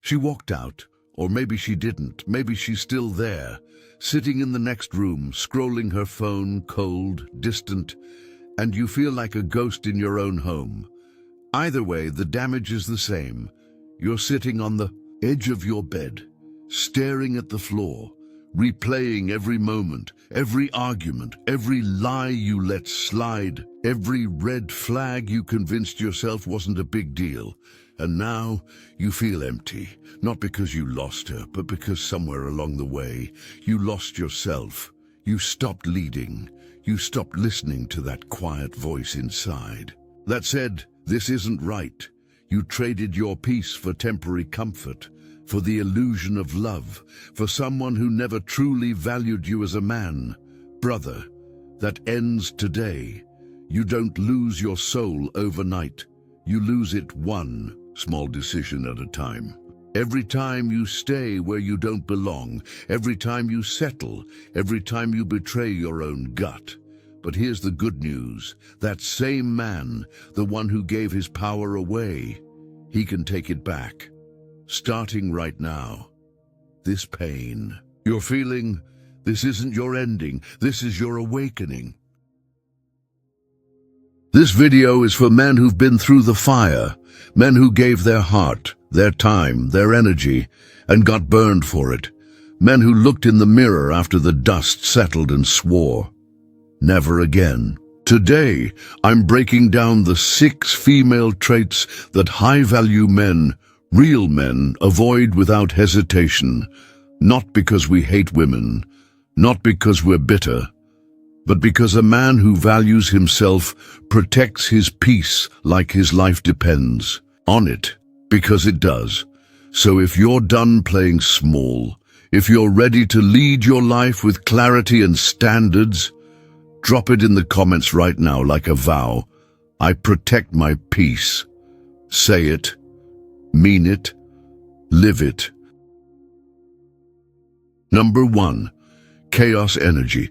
She walked out, or maybe she didn't. Maybe she's still there, sitting in the next room, scrolling her phone, cold, distant, and you feel like a ghost in your own home. Either way, the damage is the same. You're sitting on the edge of your bed, staring at the floor, replaying every moment, every argument, every lie you let slide, every red flag you convinced yourself wasn't a big deal. And now you feel empty, not because you lost her, but because somewhere along the way you lost yourself. You stopped leading. You stopped listening to that quiet voice inside that said, "This isn't right." You traded your peace for temporary comfort, for the illusion of love, for someone who never truly valued you as a man. Brother, that ends today. You don't lose your soul overnight. You lose it one small decision at a time. Every time you stay where you don't belong, every time you settle, every time you betray your own gut. But here's the good news. That same man, the one who gave his power away, he can take it back. Starting right now. This pain you're feeling, this isn't your ending, this is your awakening. This video is for men who've been through the fire, men who gave their heart, their time, their energy, and got burned for it. Men who looked in the mirror after the dust settled and swore, "Never again." Today, I'm breaking down the 6 female traits that high-value men, real men, avoid without hesitation. Not because we hate women, not because we're bitter, but because a man who values himself protects his peace like his life depends on it, because it does. So if you're done playing small, if you're ready to lead your life with clarity and standards, drop it in the comments right now like a vow. I protect my peace. Say it, mean it, live it. Number 1, chaos energy.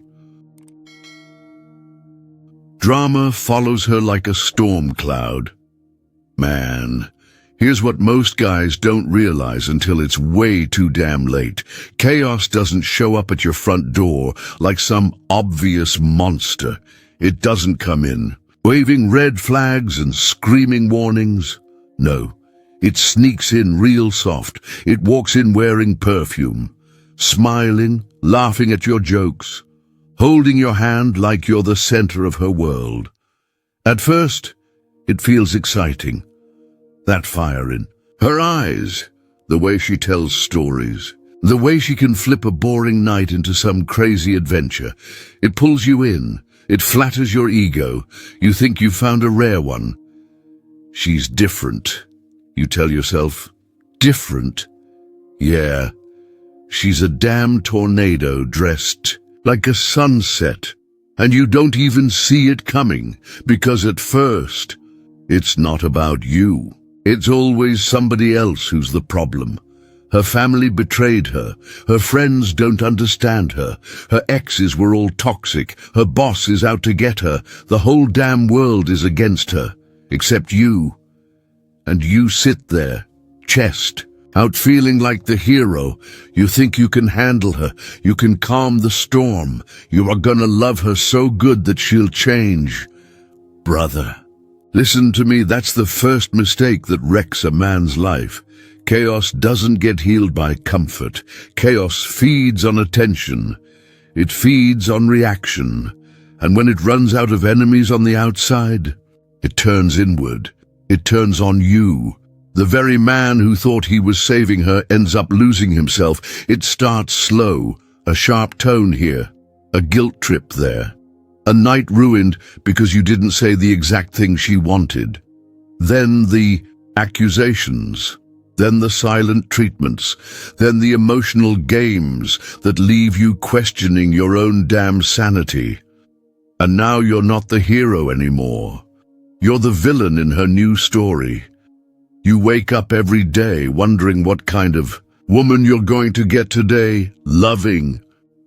Drama follows her like a storm cloud. Man, here's what most guys don't realize until it's way too damn late. Chaos doesn't show up at your front door like some obvious monster. It doesn't come in, waving red flags and screaming warnings. No, it sneaks in real soft. It walks in wearing perfume, smiling, laughing at your jokes, holding your hand like you're the center of her world. At first, it feels exciting. That fire in her eyes, the way she tells stories, the way she can flip a boring night into some crazy adventure. It pulls you in. It flatters your ego. You think you've found a rare one. She's different. You tell yourself, different? Yeah, she's a damn tornado dressed like a sunset, and you don't even see it coming, because at first, it's not about you. It's always somebody else who's the problem. Her family betrayed her. Her friends don't understand her. Her exes were all toxic. Her boss is out to get her. The whole damn world is against her, except you. And you sit there, chest out, feeling like the hero. You think you can handle her. You can calm the storm. You are gonna love her so good that she'll change. Brother, listen to me. That's the first mistake that wrecks a man's life. Chaos doesn't get healed by comfort. Chaos feeds on attention. It feeds on reaction. And when it runs out of enemies on the outside, it turns inward. It turns on you. The very man who thought he was saving her ends up losing himself. It starts slow, a sharp tone here, a guilt trip there, a night ruined because you didn't say the exact thing she wanted. Then the accusations, then the silent treatments, then the emotional games that leave you questioning your own damn sanity. And now you're not the hero anymore. You're the villain in her new story. You wake up every day wondering what kind of woman you're going to get today. Loving,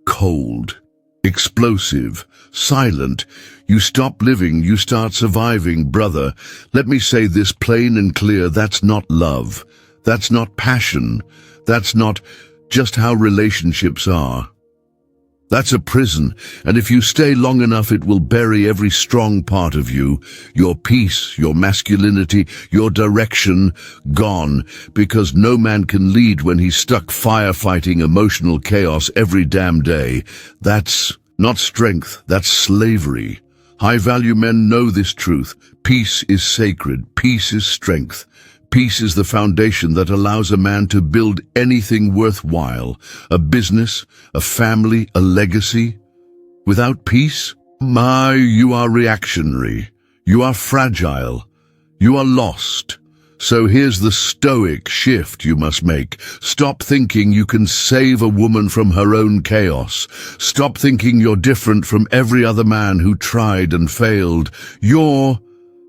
cold, explosive, silent. You stop living, you start surviving. Brother, let me say this plain and clear. That's not love. That's not passion. That's not just how relationships are. That's a prison, and if you stay long enough it will bury every strong part of you, your peace, your masculinity, your direction, gone, because no man can lead when he's stuck firefighting emotional chaos every damn day. That's not strength, that's slavery. High-value men know this truth. Peace is sacred, peace is strength. Peace is the foundation that allows a man to build anything worthwhile, a business, a family, a legacy. Without peace, you are reactionary, you are fragile, you are lost. So here's the Stoic shift you must make. Stop thinking you can save a woman from her own chaos. Stop thinking you're different from every other man who tried and failed. You're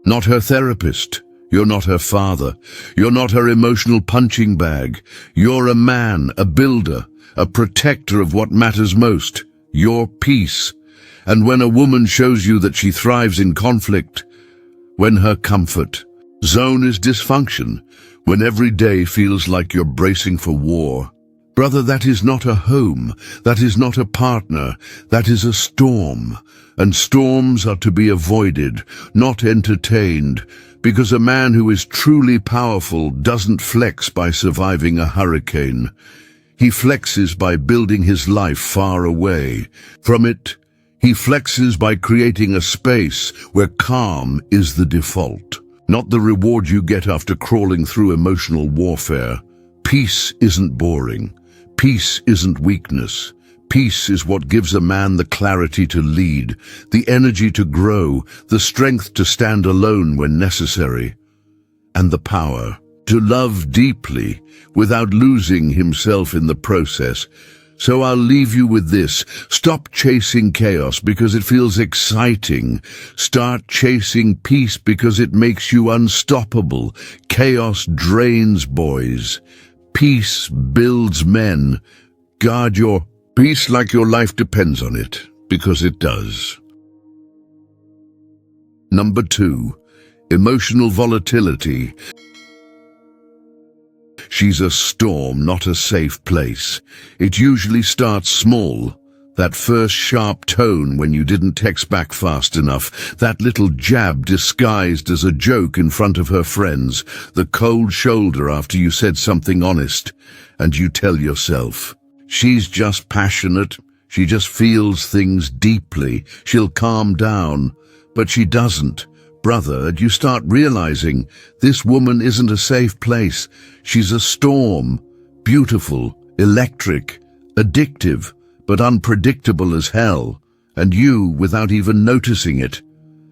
not her therapist. You're not her father. You're not her emotional punching bag. You're a man, a builder, a protector of what matters most, your peace. And when a woman shows you that she thrives in conflict, when her comfort zone is dysfunction, when every day feels like you're bracing for war, brother, that is not a home, that is not a partner, that is a storm. And storms are to be avoided, not entertained, because a man who is truly powerful doesn't flex by surviving a hurricane. He flexes by building his life far away from it. He flexes by creating a space where calm is the default, not the reward you get after crawling through emotional warfare. Peace isn't boring. Peace isn't weakness. Peace is what gives a man the clarity to lead, the energy to grow, the strength to stand alone when necessary, and the power to love deeply without losing himself in the process. So I'll leave you with this. Stop chasing chaos because it feels exciting. Start chasing peace because it makes you unstoppable. Chaos drains boys. Peace builds men. Guard your peace like your life depends on it, because it does. Number 2, emotional volatility. She's a storm, not a safe place. It usually starts small. That first sharp tone when you didn't text back fast enough, that little jab disguised as a joke in front of her friends, the cold shoulder after you said something honest, and you tell yourself, she's just passionate, she just feels things deeply, she'll calm down. But she doesn't. Brother, you start realizing this woman isn't a safe place. She's a storm, beautiful, electric, addictive, but unpredictable as hell, and you, without even noticing it,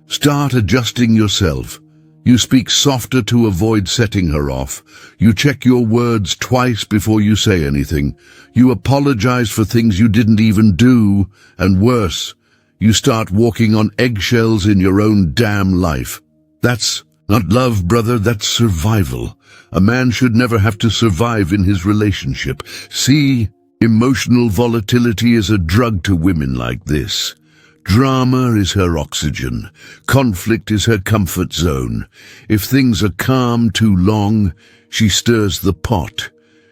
start adjusting yourself. You speak softer to avoid setting her off. You check your words twice before you say anything. You apologize for things you didn't even do, and worse, you start walking on eggshells in your own damn life. That's not love, brother, that's survival. A man should never have to survive in his relationship. See, emotional volatility is a drug to women like this. Drama is her oxygen. Conflict is her comfort zone. If things are calm too long, she stirs the pot.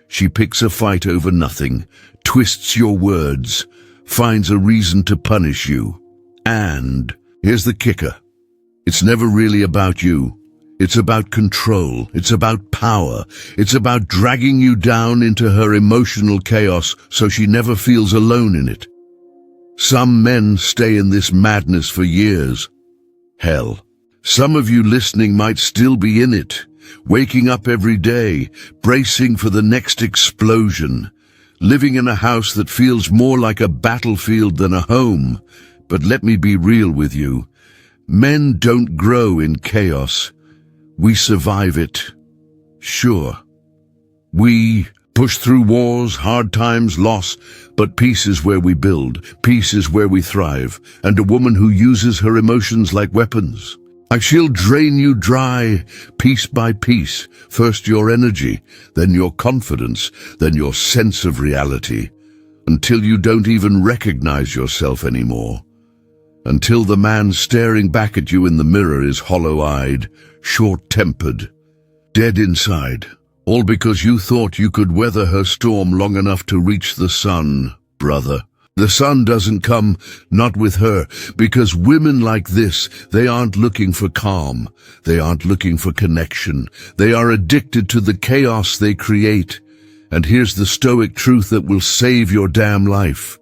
She picks a fight over nothing, twists your words, finds a reason to punish you. And here's the kicker. It's never really about you. It's about control. It's about power. It's about dragging you down into her emotional chaos so she never feels alone in it. Some men stay in this madness for years. Hell, some of you listening might still be in it, waking up every day, bracing for the next explosion, living in a house that feels more like a battlefield than a home. But let me be real with you. Men don't grow in chaos. We survive it. Sure. We push through wars, hard times, loss, but peace is where we build. Peace is where we thrive. And a woman who uses her emotions like weapons. Like she'll drain you dry, piece by piece. First your energy, then your confidence, then your sense of reality. Until you don't even recognize yourself anymore. Until the man staring back at you in the mirror is hollow-eyed, short-tempered, dead inside. All because you thought you could weather her storm long enough to reach the sun, brother. The sun doesn't come, not with her, because women like this, they aren't looking for calm. They aren't looking for connection. They are addicted to the chaos they create. And here's the Stoic truth that will save your damn life.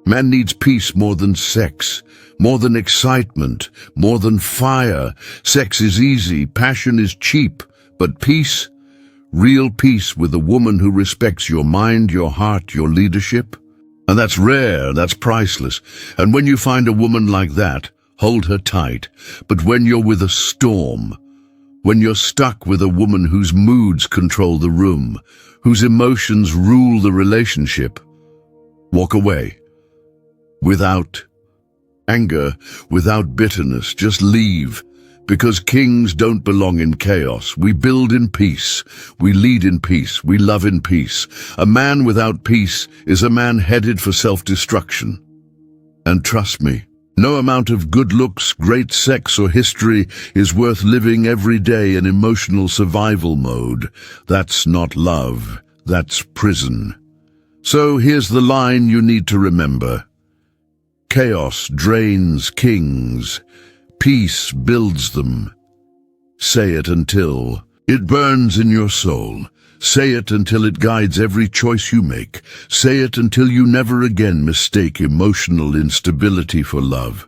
Man needs peace more than sex, more than excitement, more than fire. Sex is easy, passion is cheap, but peace, real peace with a woman who respects your mind, your heart, your leadership. And that's rare, that's priceless. And when you find a woman like that, hold her tight. But when you're with a storm, when you're stuck with a woman whose moods control the room, whose emotions rule the relationship, walk away. Without anger, without bitterness, just leave. Because kings don't belong in chaos. We build in peace. We lead in peace. We love in peace. A man without peace is a man headed for self-destruction. And trust me, no amount of good looks, great sex, or history is worth living every day in emotional survival mode. That's not love. That's prison. So here's the line you need to remember. Chaos drains kings. Peace builds them. Say it until it burns in your soul. Say it until it guides every choice you make. Say it until you never again mistake emotional instability for love.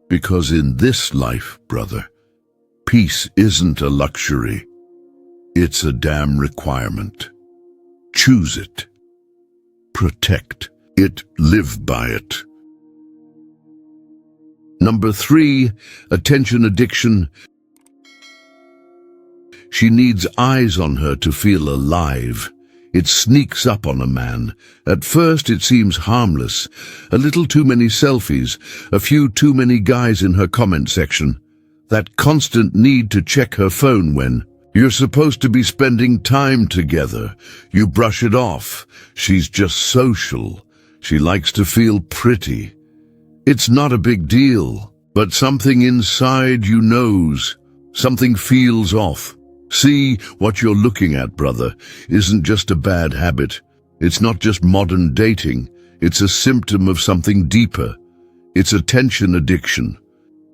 Because in this life, brother, peace isn't a luxury. It's a damn requirement. Choose it. Protect it. Live by it. Number 3, attention addiction. She needs eyes on her to feel alive. It sneaks up on a man. At first it seems harmless. A little too many selfies, a few too many guys in her comment section. That constant need to check her phone when you're supposed to be spending time together. You brush it off. She's just social. She likes to feel pretty. It's not a big deal, but something inside you knows. Something feels off. See, what you're looking at, brother, isn't just a bad habit. It's not just modern dating. It's a symptom of something deeper. It's attention addiction.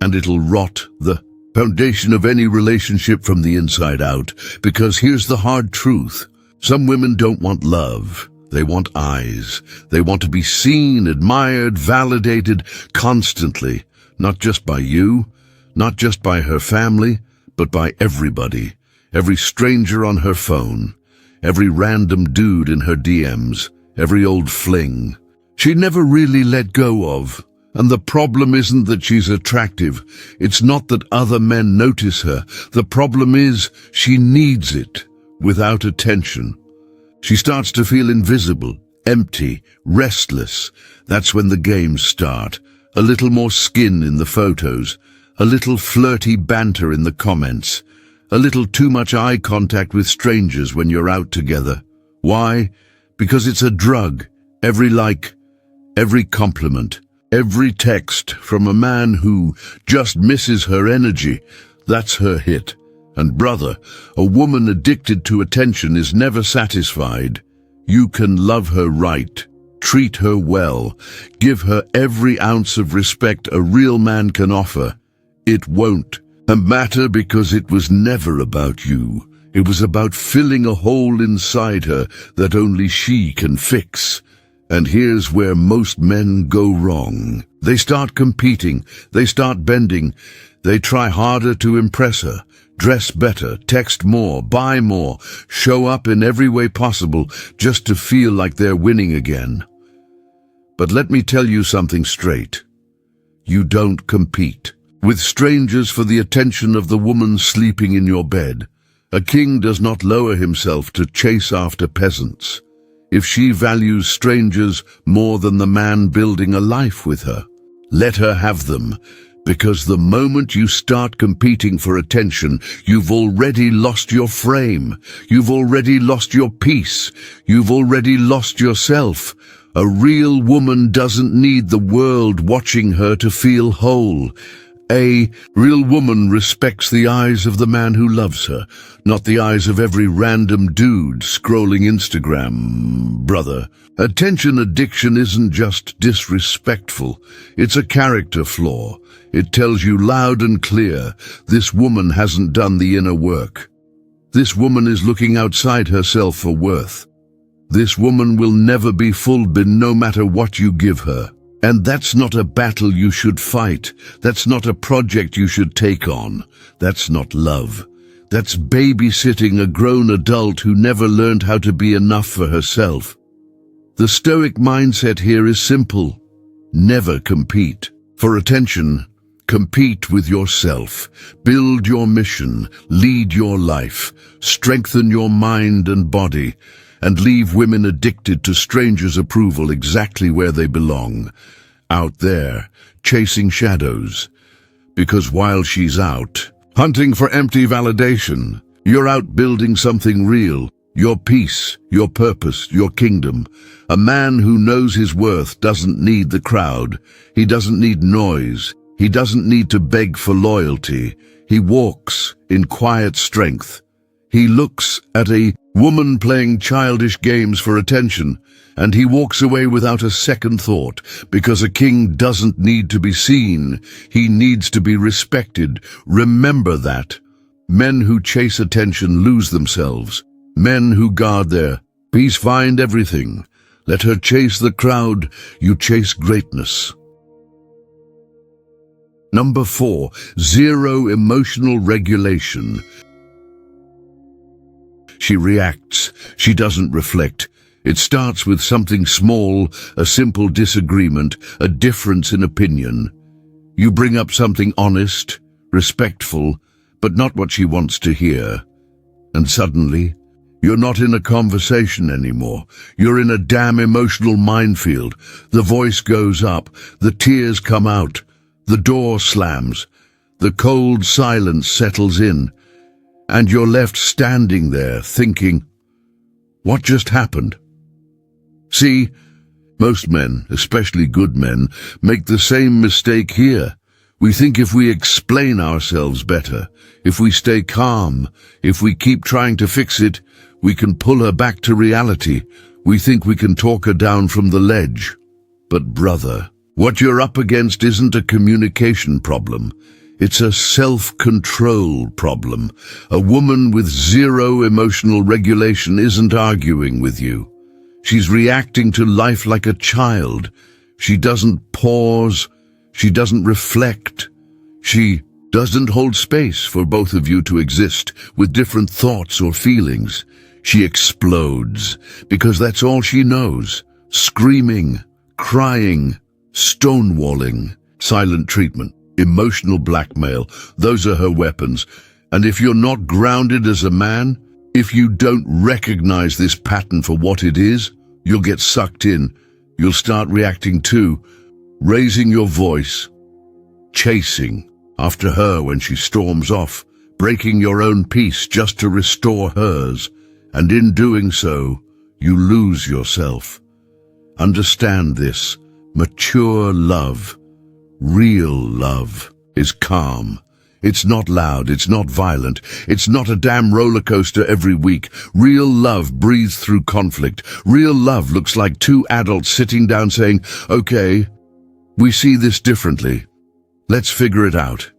And it'll rot the foundation of any relationship from the inside out. Because here's the hard truth. Some women don't want love. They want eyes. They want to be seen, admired, validated constantly, not just by you, not just by her family, but by everybody. Every stranger on her phone, every random dude in her DMs, every old fling. She never really let go of. And the problem isn't that she's attractive. It's not that other men notice her. The problem is she needs it without attention. She starts to feel invisible, empty, restless. That's when the games start. A little more skin in the photos, a little flirty banter in the comments, a little too much eye contact with strangers when you're out together. Why? Because it's a drug. Every like, every compliment, every text from a man who just misses her energy, that's her hit. And brother, a woman addicted to attention is never satisfied. You can love her right, treat her well, give her every ounce of respect a real man can offer. It won't matter because it was never about you. It was about filling a hole inside her that only she can fix. And here's where most men go wrong. They start competing, they start bending, they try harder to impress her. Dress better, text more, buy more, show up in every way possible just to feel like they're winning again. But let me tell you something straight. You don't compete with strangers for the attention of the woman sleeping in your bed. A king does not lower himself to chase after peasants. If she values strangers more than the man building a life with her, let her have them. Because the moment you start competing for attention, you've already lost your frame. You've already lost your peace. You've already lost yourself. A real woman doesn't need the world watching her to feel whole. A real woman respects the eyes of the man who loves her, not the eyes of every random dude scrolling Instagram, brother. Attention addiction isn't just disrespectful, it's a character flaw. It tells you loud and clear, this woman hasn't done the inner work. This woman is looking outside herself for worth. This woman will never be fulfilled no matter what you give her. And that's not a battle you should fight. That's not a project you should take on. That's not love. That's babysitting a grown adult who never learned how to be enough for herself. The Stoic mindset here is simple. Never compete. For attention, compete with yourself. Build your mission. Lead your life. Strengthen your mind and body. And leave women addicted to strangers' approval exactly where they belong. Out there, chasing shadows. Because while she's out, hunting for empty validation, you're out building something real. Your peace, your purpose, your kingdom. A man who knows his worth doesn't need the crowd. He doesn't need noise. He doesn't need to beg for loyalty. He walks in quiet strength. He looks at a woman playing childish games for attention, and he walks away without a second thought, because a king doesn't need to be seen. He needs to be respected. Remember that. Men who chase attention lose themselves. Men who guard their peace find everything. Let her chase the crowd. You chase greatness. Number 4, zero emotional regulation. She reacts. She doesn't reflect. It starts with something small, a simple disagreement, a difference in opinion. You bring up something honest, respectful, but not what she wants to hear. And suddenly, you're not in a conversation anymore. You're in a damn emotional minefield. The voice goes up, the tears come out, the door slams, the cold silence settles in. And you're left standing there thinking, what just happened? See, most men, especially good men, make the same mistake here. We think if we explain ourselves better, if we stay calm, if we keep trying to fix it, we can pull her back to reality. We think we can talk her down from the ledge. But brother, what you're up against isn't a communication problem. It's a self-control problem. A woman with zero emotional regulation isn't arguing with you. She's reacting to life like a child. She doesn't pause. She doesn't reflect. She doesn't hold space for both of you to exist with different thoughts or feelings. She explodes because that's all she knows. Screaming, crying, stonewalling, silent treatment. Emotional blackmail, those are her weapons. And if you're not grounded as a man, if you don't recognize this pattern for what it is, you'll get sucked in. You'll start reacting too, raising your voice, chasing after her when she storms off, breaking your own peace just to restore hers. And in doing so, you lose yourself. Understand this. Mature love, real love, is calm. It's not loud, it's not violent, it's not a damn roller coaster every week. Real love breathes through conflict. Real love looks like two adults sitting down saying, okay, we see this differently. Let's figure it out.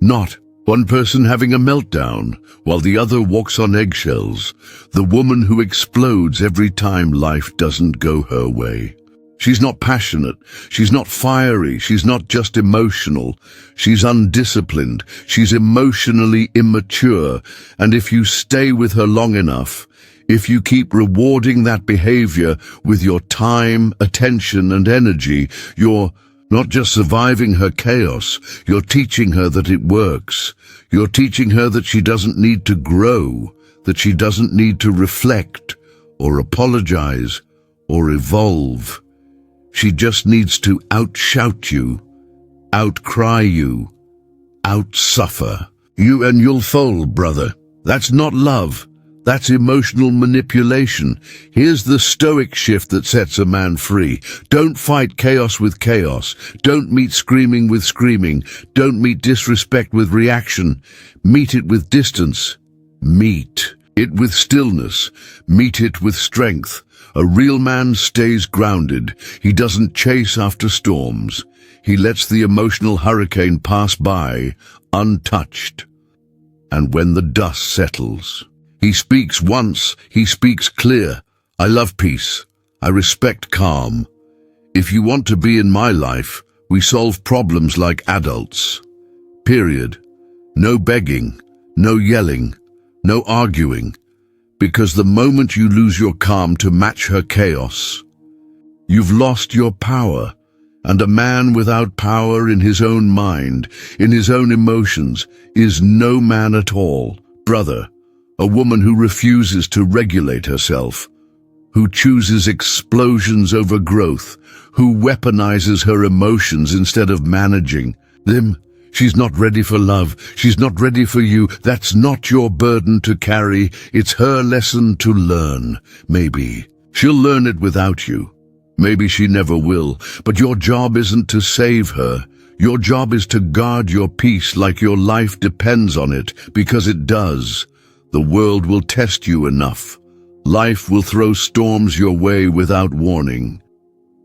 Not one person having a meltdown while the other walks on eggshells. The woman who explodes every time life doesn't go her way. She's not passionate, she's not fiery, she's not just emotional. She's undisciplined, she's emotionally immature. And if you stay with her long enough, if you keep rewarding that behavior with your time, attention, and energy, you're not just surviving her chaos, you're teaching her that it works. You're teaching her that she doesn't need to grow, that she doesn't need to reflect, or apologize, or evolve. She just needs to outshout you, outcry you, outsuffer you, and you'll fold, brother. That's not love. That's emotional manipulation. Here's the Stoic shift that sets a man free. Don't fight chaos with chaos. Don't meet screaming with screaming. Don't meet disrespect with reaction. Meet it with distance. Meet it with stillness. Meet it with strength. A real man stays grounded. He doesn't chase after storms. He lets the emotional hurricane pass by, untouched. And when the dust settles, he speaks once, he speaks clear. I love peace. I respect calm. If you want to be in my life, we solve problems like adults. Period. No begging, no yelling, no arguing. Because the moment you lose your calm to match her chaos, you've lost your power. And a man without power in his own mind, in his own emotions, is no man at all. Brother, a woman who refuses to regulate herself, who chooses explosions over growth, who weaponizes her emotions instead of managing them. She's not ready for love. She's not ready for you. That's not your burden to carry. It's her lesson to learn. Maybe she'll learn it without you. Maybe she never will. But your job isn't to save her. Your job is to guard your peace like your life depends on it, because it does. The world will test you enough. Life will throw storms your way without warning.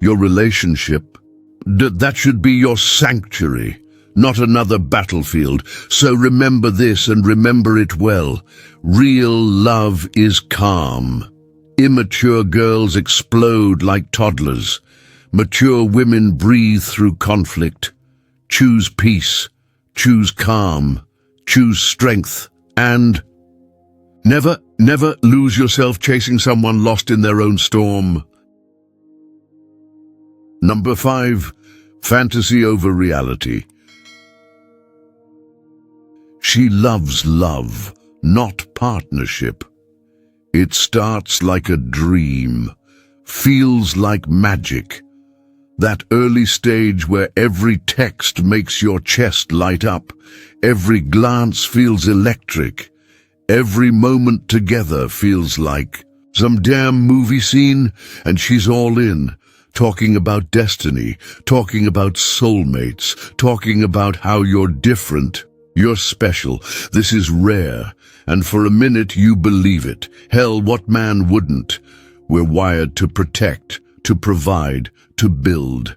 Your relationship, that should be your sanctuary, not another battlefield. So remember this and remember it well. Real love is calm. Immature girls explode like toddlers. Mature women breathe through conflict. Choose peace. Choose calm. Choose strength. And never lose yourself chasing someone lost in their own storm. Number 5. Fantasy over reality. She loves love, not partnership. It starts like a dream, feels like magic. That early stage where every text makes your chest light up, every glance feels electric, every moment together feels like some damn movie scene, and she's all in, talking about destiny, talking about soulmates, talking about how you're different, you're special, this is rare, and for a minute you believe it. Hell, what man wouldn't? We're wired to protect, to provide, to build.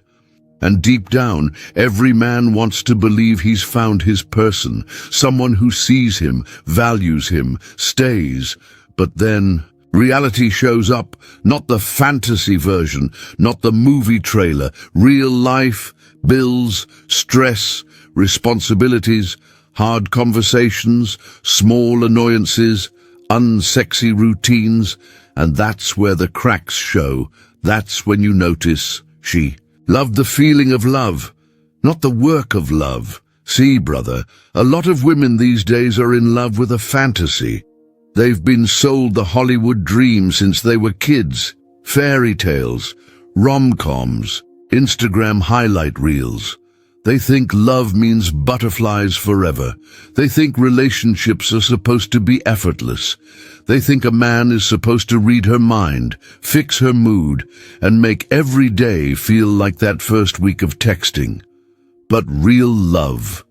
And deep down, every man wants to believe he's found his person, someone who sees him, values him, stays. But then reality shows up, not the fantasy version, not the movie trailer. Real life, bills, stress, responsibilities, hard conversations, small annoyances, unsexy routines, and that's where the cracks show. That's when you notice she loved the feeling of love, not the work of love. See, brother, a lot of women these days are in love with a fantasy. They've been sold the Hollywood dream since they were kids. Fairy tales, rom-coms, Instagram highlight reels. They think love means butterflies forever. They think relationships are supposed to be effortless. They think a man is supposed to read her mind, fix her mood, and make every day feel like that first week of texting. But real love,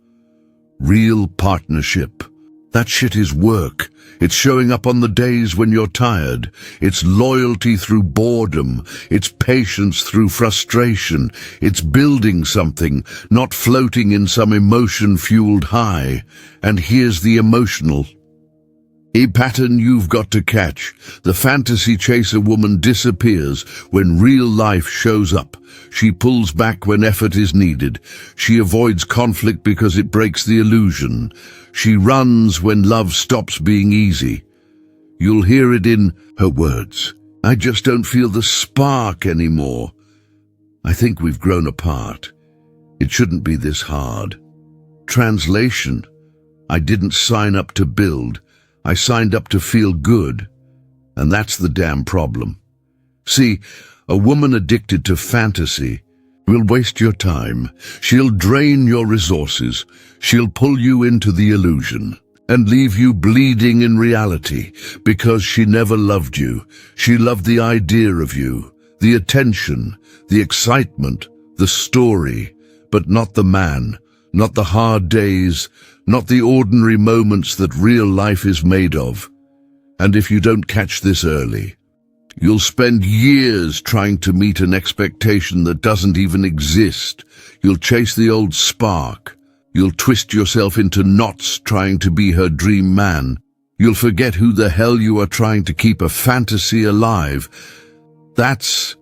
real partnership, that shit is work. It's showing up on the days when you're tired. It's loyalty through boredom. It's patience through frustration. It's building something, not floating in some emotion-fueled high. And here's the emotional a pattern you've got to catch. The fantasy chaser woman disappears when real life shows up. She pulls back when effort is needed. She avoids conflict because it breaks the illusion. She runs when love stops being easy. You'll hear it in her words. I just don't feel the spark anymore. I think we've grown apart. It shouldn't be this hard. Translation. I didn't sign up to build. I signed up to feel good, and that's the damn problem. See, a woman addicted to fantasy will waste your time. She'll drain your resources. She'll pull you into the illusion. and leave you bleeding in reality, because she never loved you. She loved the idea of you, the attention, the excitement, the story, but not the man, not the hard days, not the ordinary moments that real life is made of. And if you don't catch this early, you'll spend years trying to meet an expectation that doesn't even exist. You'll chase the old spark. You'll twist yourself into knots trying to be her dream man. You'll forget who the hell you are trying to keep a fantasy alive. That's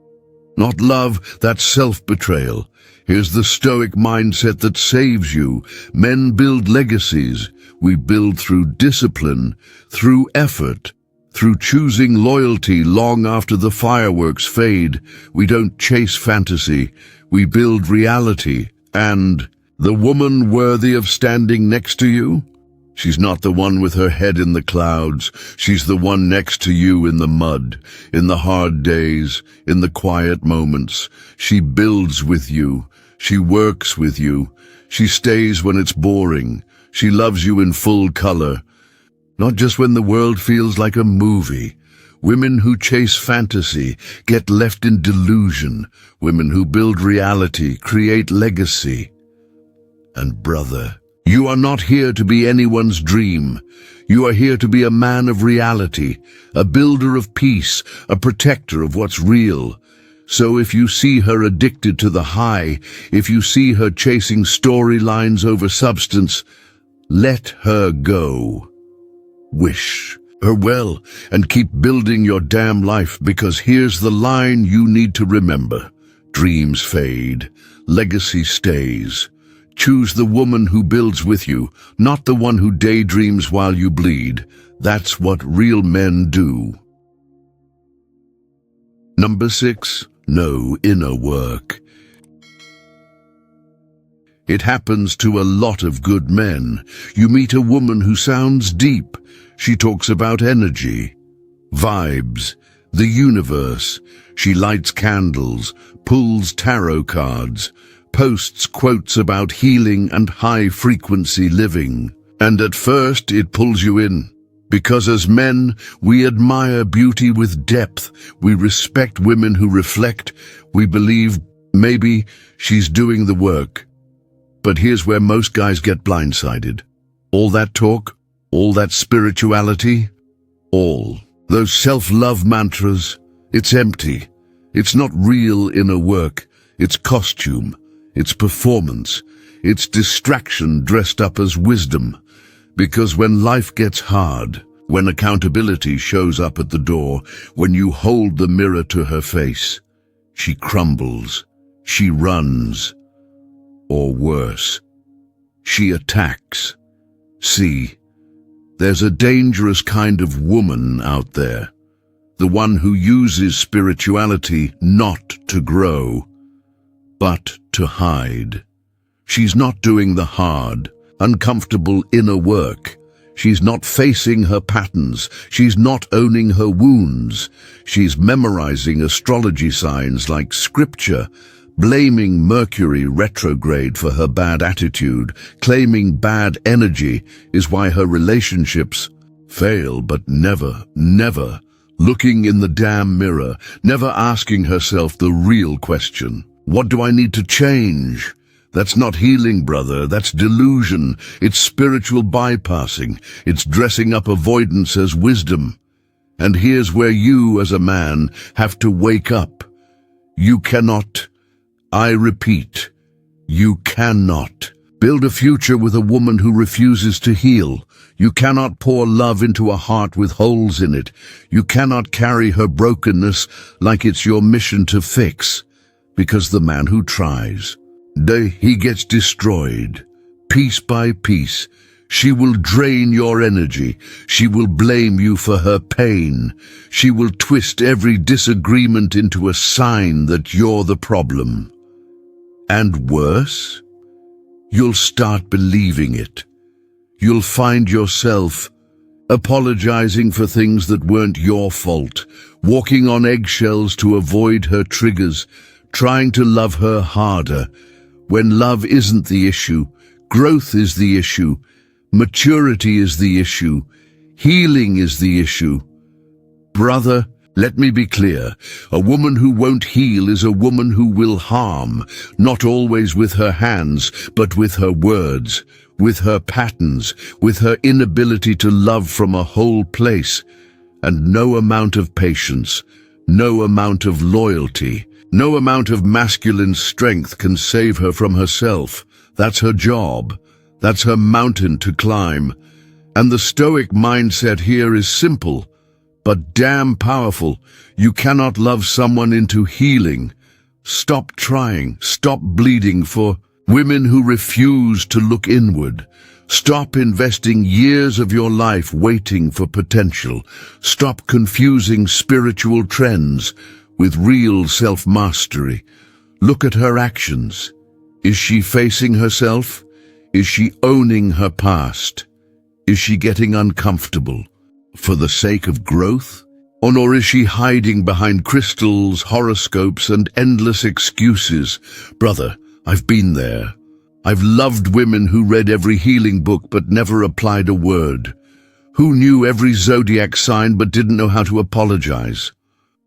not love, that's self-betrayal. Here's the Stoic mindset that saves you. Men build legacies. We build through discipline, through effort, through choosing loyalty long after the fireworks fade. We don't chase fantasy. We build reality. And the woman worthy of standing next to you? She's not the one with her head in the clouds. She's the one next to you in the mud, in the hard days, in the quiet moments. She builds with you. She works with you. She stays when it's boring. She loves you in full color, not just when the world feels like a movie. Women who chase fantasy get left in delusion. Women who build reality create legacy. And brother, you are not here to be anyone's dream. You are here to be a man of reality, a builder of peace, a protector of what's real. So if you see her addicted to the high, if you see her chasing storylines over substance, let her go. Wish her well and keep building your damn life, because here's the line you need to remember. Dreams fade, legacy stays. Choose the woman who builds with you, not the one who daydreams while you bleed. That's what real men do. Number 6. No inner work. It happens to a lot of good men. You meet a woman who sounds deep. She talks about energy, vibes, the universe. She lights candles, pulls tarot cards, posts quotes about healing and high-frequency living. And at first it pulls you in, because as men, we admire beauty with depth. We respect women who reflect. We believe maybe she's doing the work. But here's where most guys get blindsided. All that talk, all that spirituality, all those self-love mantras, it's empty. It's not real inner work. It's costume. It's performance. It's distraction dressed up as wisdom. Because when life gets hard, when accountability shows up at the door, when you hold the mirror to her face, she crumbles, she runs, or worse, she attacks. See, there's a dangerous kind of woman out there, the one who uses spirituality not to grow, but to hide. She's not doing the hard, uncomfortable inner work. She's not facing her patterns. She's not owning her wounds. She's memorizing astrology signs like scripture, blaming Mercury retrograde for her bad attitude, claiming bad energy is why her relationships fail, but never looking in the damn mirror, never asking herself the real question. What do I need to change? That's not healing, brother. That's delusion. It's spiritual bypassing. It's dressing up avoidance as wisdom. And here's where you, as a man, have to wake up. You cannot, I repeat, you cannot build a future with a woman who refuses to heal. You cannot pour love into a heart with holes in it. You cannot carry her brokenness like it's your mission to fix. Because the man who tries, he gets destroyed. Piece by piece, she will drain your energy. She will blame you for her pain. She will twist every disagreement into a sign that you're the problem. And worse, you'll start believing it. You'll find yourself apologizing for things that weren't your fault, walking on eggshells to avoid her triggers, trying to love her harder, when love isn't the issue, growth is the issue. Maturity is the issue. Healing is the issue. Brother, let me be clear. A woman who won't heal is a woman who will harm, not always with her hands, but with her words, with her patterns, with her inability to love from a whole place. And no amount of patience, no amount of loyalty, no amount of masculine strength can save her from herself. That's her job. That's her mountain to climb. And the Stoic mindset here is simple, but damn powerful. You cannot love someone into healing. Stop trying. Stop bleeding for women who refuse to look inward. Stop investing years of your life waiting for potential. Stop confusing spiritual trends with real self-mastery. Look at her actions. Is she facing herself? Is she owning her past? Is she getting uncomfortable for the sake of growth? Or is she hiding behind crystals, horoscopes, and endless excuses? Brother, I've been there. I've loved women who read every healing book but never applied a word. Who knew every zodiac sign but didn't know how to apologize.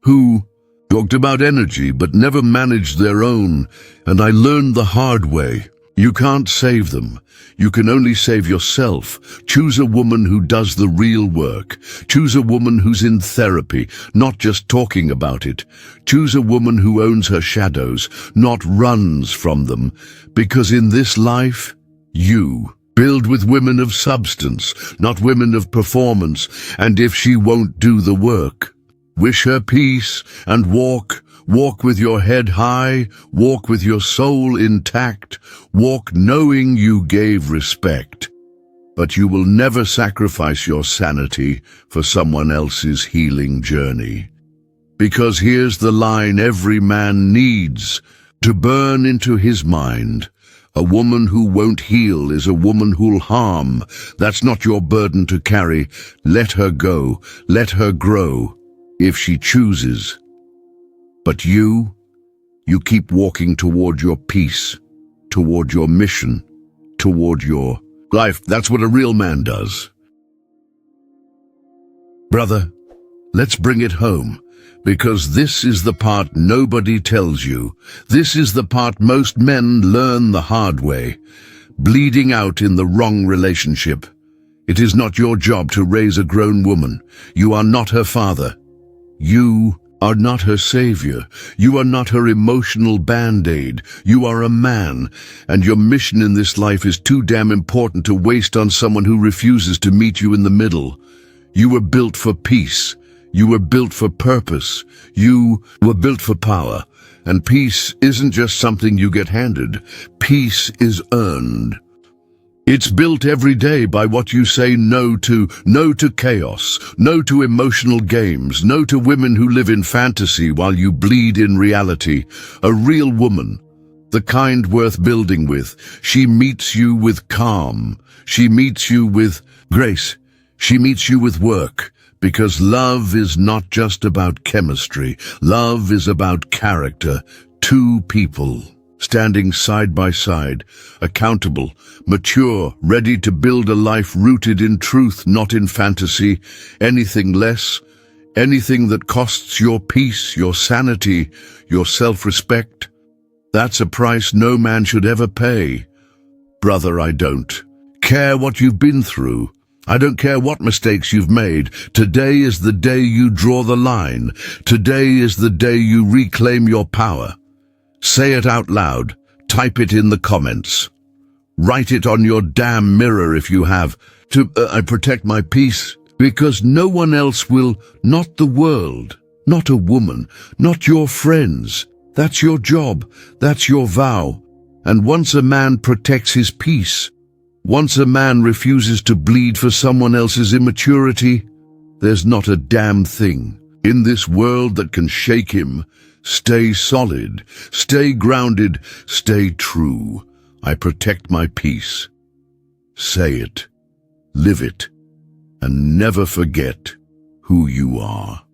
Who talked about energy but never managed their own. And I learned the hard way. You can't save them. You can only save yourself. Choose a woman who does the real work. Choose a woman who's in therapy, not just talking about it. Choose a woman who owns her shadows, not runs from them. Because in this life, you build with women of substance, not women of performance. And if she won't do the work, wish her peace and walk with your head high, walk with your soul intact, walk knowing you gave respect. But you will never sacrifice your sanity for someone else's healing journey. Because here's the line every man needs to burn into his mind. A woman who won't heal is a woman who'll harm. That's not your burden to carry. Let her go. Let her grow, if she chooses. But you keep walking toward your peace, toward your mission, toward your life. That's what a real man does. Brother, let's bring it home, because this is the part nobody tells you. This is the part most men learn the hard way. Bleeding out in the wrong relationship. It is not your job to raise a grown woman. You are not her father. You are not her savior. You are not her emotional band-aid. You are a man, and your mission in this life is too damn important to waste on someone who refuses to meet you in the middle. You were built for peace. You were built for purpose. You were built for power. And peace isn't just something you get handed. Peace is earned. It's built every day by what you say no to chaos, no to emotional games, no to women who live in fantasy while you bleed in reality. A real woman, the kind worth building with, she meets you with calm. She meets you with grace. She meets you with work. Because love is not just about chemistry. Love is about character. Two people standing side by side, accountable, mature, ready to build a life rooted in truth, not in fantasy. Anything less, anything that costs your peace, your sanity, your self-respect, that's a price no man should ever pay. Brother, I don't care what you've been through. I don't care what mistakes you've made. Today is the day you draw the line. Today is the day you reclaim your power. Say it out loud. Type it in the comments. Write it on your damn mirror if you have. I protect my peace because no one else will, not the world, not a woman, not your friends. That's your job. That's your vow. And once a man protects his peace, once a man refuses to bleed for someone else's immaturity, there's not a damn thing in this world that can shake him. Stay solid, stay grounded, stay true. I protect my peace. Say it, live it, and never forget who you are.